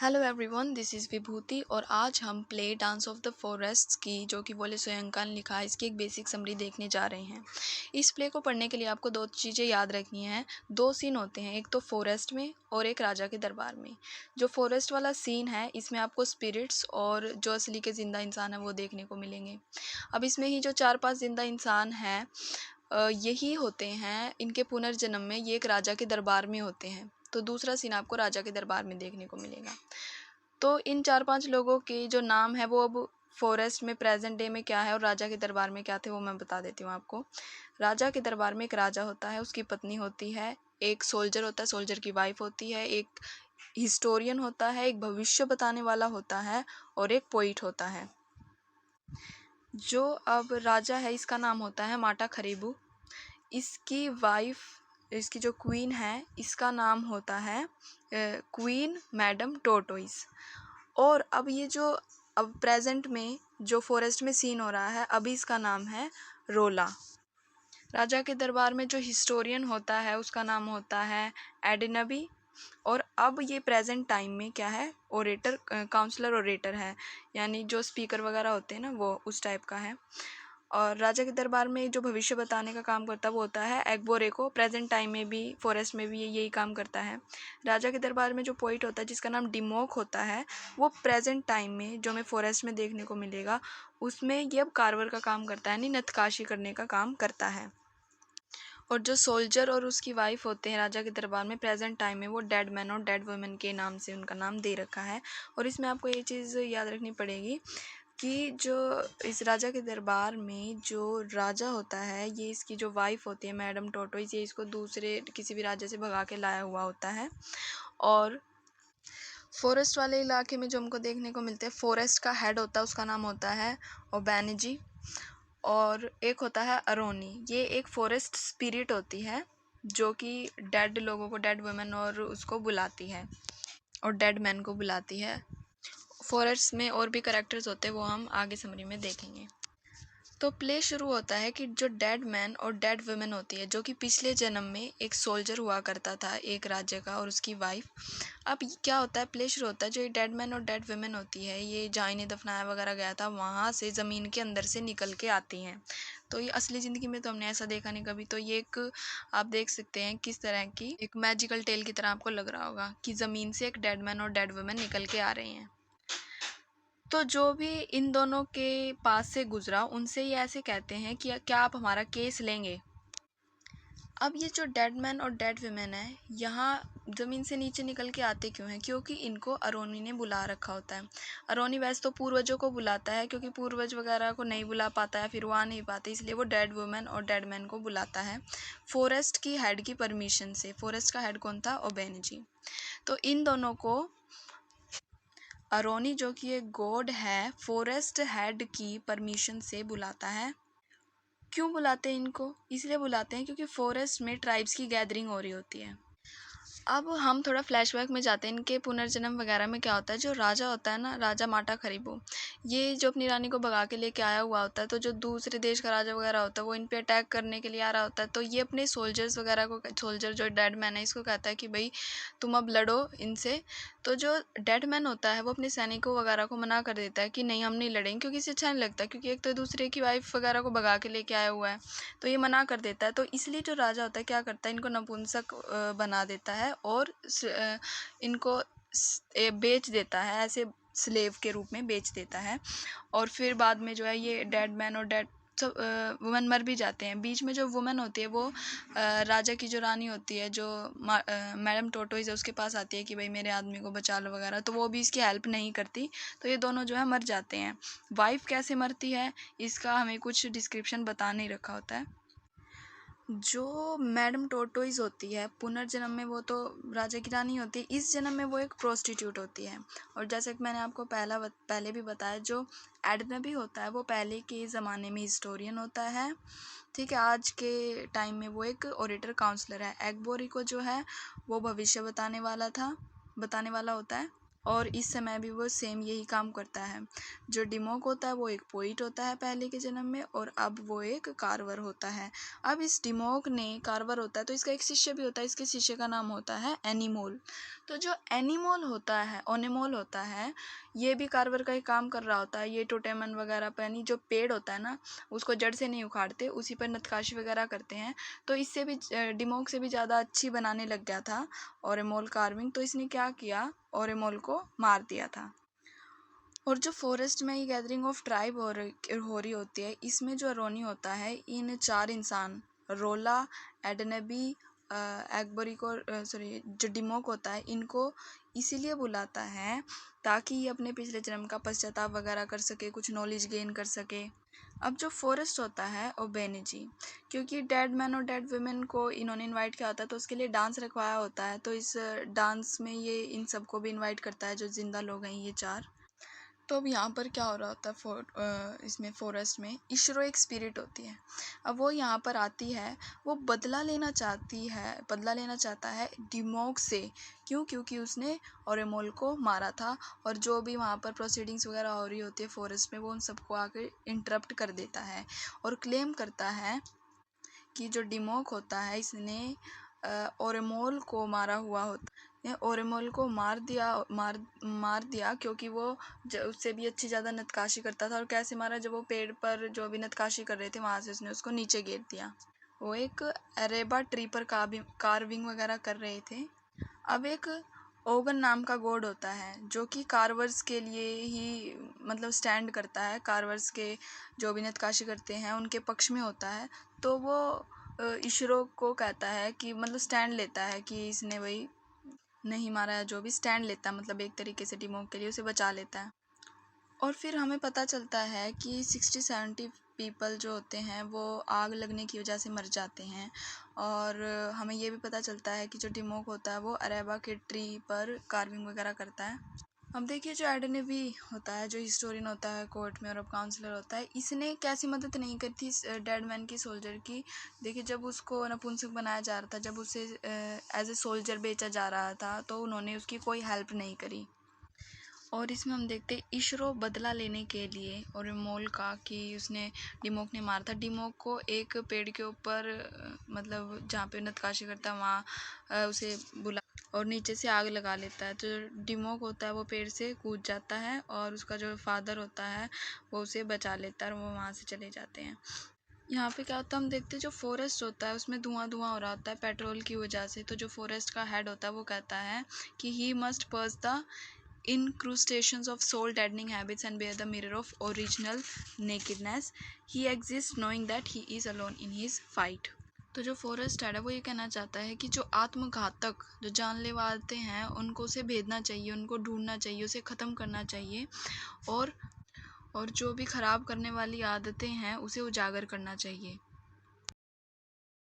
Hello everyone, this is विभूति और आज हम play dance of the forests की जो कि वोले सोयंका ने लिखा है इसकी एक बेसिक समरी देखने जा रहे हैं। इस प्ले को पढ़ने के लिए आपको दो चीज़ें याद रखनी हैं। दो सीन होते हैं, एक तो फॉरेस्ट में और एक राजा के दरबार में। जो फॉरेस्ट वाला सीन है इसमें आपको स्पिरिट्स और जो असली के ज़िंदा इंसान है वो देखने को मिलेंगे। अब इसमें ही जो 4-5 ज़िंदा इंसान हैं यही होते हैं, इनके पुनर्जन्म में ये एक राजा के दरबार में होते हैं। तो दूसरा सीन आपको राजा के दरबार में देखने को मिलेगा। तो इन 4-5 लोगों के जो नाम है वो अब फॉरेस्ट में प्रेजेंट डे में क्या है और राजा के दरबार में क्या थे वो मैं बता देती हूँ आपको। राजा के दरबार में एक राजा होता है, उसकी पत्नी होती है, एक सोल्जर होता है, सोल्जर की वाइफ होती है, एक हिस्टोरियन होता है, एक भविष्य बताने वाला होता है और एक पोइट होता है। जो अब राजा है इसका नाम होता है माटा खरीबू। इसकी वाइफ, इसकी जो क्वीन है इसका नाम होता है क्वीन मैडम टोटोइस। और अब ये जो अब प्रेजेंट में जो फॉरेस्ट में सीन हो रहा है अभी इसका नाम है रोला। राजा के दरबार में जो हिस्टोरियन होता है उसका नाम होता है एडिनबी। और अब ये प्रेजेंट टाइम में क्या है, ओरेटर, काउंसलर ओरेटर है, यानी जो स्पीकर वगैरह होते हैं ना वो उस टाइप का है। और राजा के दरबार में जो भविष्य बताने का काम करता है वो होता है एग्बोरेको। प्रेजेंट टाइम में भी फॉरेस्ट में भी यही काम करता है। राजा के दरबार में जो पोइट होता है जिसका नाम डिमोक होता है वो प्रेजेंट टाइम में जो हमें फॉरेस्ट में देखने को मिलेगा उसमें ये अब कारवर का काम करता है, यानी नत्थकाशी करने का काम करता है। और जो सोल्जर और उसकी वाइफ होते हैं राजा के दरबार में प्रेजेंट टाइम में वो डेड मैन और डेड वुमेन के नाम से उनका नाम दे रखा है। और इसमें आपको ये चीज़ याद रखनी पड़ेगी कि जो इस राजा के दरबार में जो राजा होता है ये इसकी जो वाइफ होती है मैडम टोटोइस, ये इसको दूसरे किसी भी राज्य से भगा के लाया हुआ होता है। और फॉरेस्ट वाले इलाके में जो हमको देखने को मिलते हैं, फॉरेस्ट का हेड होता है उसका नाम होता है ओबैनजी। और एक होता है अरोनी, ये एक फॉरेस्ट स्पिरिट होती है जो कि डेड लोगों को, डेड वुमेन और उसको बुलाती है और डेड मैन को बुलाती है। फॉरेस्ट में और भी कैरेक्टर्स होते हैं वो हम आगे समरी में देखेंगे। तो प्ले शुरू होता है कि जो डेड मैन और डेड वुमेन होती है जो कि पिछले जन्म में एक सोल्जर हुआ करता था एक राज्य का और उसकी वाइफ। अब क्या होता है, प्ले शुरू होता है जो ये डेड मैन और डेड वुमेन होती है ये जहाँ इन्हें दफनाया वगैरह गया था वहाँ से ज़मीन के अंदर से निकल के आती हैं। तो ये असली ज़िंदगी में तो हमने ऐसा देखा नहीं कभी। तो ये एक आप देख सकते हैं किस तरह की एक मैजिकल टेल की तरह आपको लग रहा होगा कि ज़मीन से एक डेड मैन और डेड वुमेन निकल के आ रहे हैं। तो जो भी इन दोनों के पास से गुजरा उनसे ये ऐसे कहते हैं कि क्या आप हमारा केस लेंगे। अब ये जो डेड मैन और डेड वुमेन है यहाँ ज़मीन से नीचे निकल के आते क्यों हैं, क्योंकि इनको अरोनी ने बुला रखा होता है। अरोनी वैसे तो पूर्वजों को बुलाता है, क्योंकि पूर्वज वगैरह को नहीं बुला पाता है फिर वो आ नहीं पाते, इसलिए वो डेड वुमेन और डेड मैन को बुलाता है फॉरेस्ट की हेड की परमिशन से। फॉरेस्ट का हेड कौन था, ओबेनजी। तो इन दोनों को अरोनी जो कि एक गॉड है फॉरेस्ट हेड की परमिशन से बुलाता है। क्यों बुलाते हैं इनको, इसलिए बुलाते हैं क्योंकि फॉरेस्ट में ट्राइब्स की गैदरिंग हो रही होती है। अब हम थोड़ा फ्लैशबैक में जाते हैं, इनके पुनर्जन्म वगैरह में क्या होता है। जो राजा होता है ना, राजा माटा खरीबू, ये जो अपनी रानी को भगा के लेके आया हुआ होता है, तो जो दूसरे देश का राजा वगैरह होता है वो इन पे अटैक करने के लिए आ रहा होता है। तो ये अपने सोल्जर्स वगैरह को, सोल्जर जो डेड मैन है इसको कहता है कि भाई तुम अब लड़ो इनसे। तो जो डेड मैन होता है वो अपने सैनिकों वगैरह को मना कर देता है कि नहीं हम नहीं लड़ेंगे, क्योंकि इसे अच्छा नहीं लगता, क्योंकि एक तो दूसरे की वाइफ वगैरह को भगा के लेके आया हुआ है तो ये मना कर देता है। तो इसलिए जो राजा होता है क्या करता है, इनको नपुंसक बना देता है और इनको बेच देता है, ऐसे स्लेव के रूप में बेच देता है। और फिर बाद में जो है ये डेड मैन और डेड सब वुमेन मर भी जाते हैं। बीच में जो वुमेन होती है वो राजा की जो रानी होती है जो मैडम टोटोइस है उसके पास आती है कि भाई मेरे आदमी को बचा लो वगैरह, तो वो भी इसकी हेल्प नहीं करती। तो ये दोनों जो है मर जाते हैं। वाइफ कैसे मरती है इसका हमें कुछ डिस्क्रिप्शन बता नहीं रखा होता है। जो मैडम टोटोइस होती है पुनर्जन्म में वो तो राजा की रानी होती है, इस जन्म में वो एक प्रोस्टिट्यूट होती है। और जैसे कि मैंने आपको पहले भी बताया, जो एडनबी होता है वो पहले के ज़माने में हिस्टोरियन होता है, ठीक है। आज के टाइम में वो एक ओरेटर काउंसलर है। एग्बोरी को जो है वो भविष्य बताने वाला होता है और इस समय भी वो सेम यही काम करता है। जो डिमोक होता है वो एक पोइट होता है पहले के जन्म में और अब वो एक कारवर होता है। अब इस डिमोक ने कारवर होता है तो इसका एक शिष्य भी होता है, इसके शिष्य का नाम होता है एनिमोल। तो जो एनिमोल होता है, ओनेमोल होता है, ये भी कार्बर का ही काम कर रहा होता है। ये टोटेमन वगैरह पर यानी जो पेड़ होता है ना, उसको जड़ से नहीं उखाड़ते, उसी पर नक्काशी वगैरह करते हैं। तो इससे भी डिमोक से भी ज़्यादा अच्छी बनाने लग गया था ओरेमोल कार्विंग। तो इसने क्या किया, ओरेमोल को मार दिया था। और जो फॉरेस्ट में ये गैदरिंग ऑफ ट्राइब हो रही होती है, इसमें जो रोनी होता है, इन 4 इंसान रोला, एडनेबी, एक्बोरिको सॉरी जो डिमोक होता है, इनको इसीलिए बुलाता है ताकि ये अपने पिछले जन्म का पश्चाताप वगैरह कर सके, कुछ नॉलेज गेन कर सके। अब जो फॉरेस्ट होता है वो बेनिजी, क्योंकि डेड मैन और डेड वुमेन को इन्होंने इनवाइट किया होता है, तो उसके लिए डांस रखवाया होता है। तो इस डांस में ये इन सबको भी इनवाइट करता है, जो जिंदा लोग हैं ये 4। तो अब यहाँ पर क्या हो रहा होता है, इसमें फॉरेस्ट में इशरो एक स्पिरिट होती है। अब वो यहाँ पर आती है, वो बदला लेना चाहता है डिमोक से। क्यों? क्योंकि उसने ओरेमोल को मारा था, और जो भी वहाँ पर प्रोसीडिंग्स वगैरह हो रही होती है फॉरेस्ट में, वो उन सबको आकर इंटरप्ट कर देता है और क्लेम करता है कि जो डिमोक होता है, इसने ओरेमोल को मारा हुआ होता है। ओरेमोल को मार दिया क्योंकि वो उससे भी अच्छी ज़्यादा नक्काशी करता था। और कैसे मारा? जब वो पेड़ पर जो भी नक्काशी कर रहे थे, वहाँ से उसने उसको नीचे गिर दिया। वो एक अरेबा ट्री पर कार्विंग वगैरह कर रहे थे। अब एक ओगन नाम का गॉड होता है, जो कि कार्वर्स के लिए ही मतलब स्टैंड करता है। कार्वर्स के जो भी नक्काशी करते हैं उनके पक्ष में होता है। तो वो इशरो को कहता है कि मतलब स्टैंड लेता है कि इसने वही नहीं मारा है, जो भी स्टैंड लेता है, मतलब एक तरीके से डिमोक के लिए उसे बचा लेता है। और फिर हमें पता चलता है कि 60-70 पीपल जो होते हैं वो आग लगने की वजह से मर जाते हैं। और हमें ये भी पता चलता है कि जो डिमोक होता है वो अरेबा के ट्री पर कार्विंग वगैरह करता है। अब देखिए, जो एडनेबी होता है, जो हिस्टोरियन होता है कोर्ट में और अब काउंसलर होता है, इसने कैसी मदद नहीं करी थी डेड मैन की, सोल्जर की। देखिए, जब उसको नपुंसक बनाया जा रहा था, जब उसे एज ए सोल्जर बेचा जा रहा था, तो उन्होंने उसकी कोई हेल्प नहीं करी। और इसमें हम देखते हैं इशरो बदला लेने के लिए ओरेमोल का, कि उसने डिमोक ने मारा था। डिमोक को एक पेड़ के ऊपर मतलब जहाँ पे नक्काशी करता है वहाँ उसे बुला और नीचे से आग लगा लेता है। तो डिमोक होता है वो पेड़ से कूद जाता है और उसका जो फादर होता है वो उसे बचा लेता है और वो वहाँ से चले जाते हैं। यहाँ पे क्या होता है, हम देखते हैं जो फॉरेस्ट होता है उसमें धुआं हो रहा होता है पेट्रोल की वजह से। तो जो फॉरेस्ट का हेड होता है वो कहता है कि he must purse the incrustations of soul deadening habits and bear the mirror of original nakedness. He exists knowing that he is alone in his fight. तो जो फॉरेस्ट हेड है वो ये कहना चाहता है कि जो आत्मघातक, जो जानलेवा आते हैं, उनको उसे भेदना चाहिए, उनको ढूंढना चाहिए, उसे ख़त्म करना चाहिए। और जो भी ख़राब करने वाली आदतें हैं उसे उजागर करना चाहिए।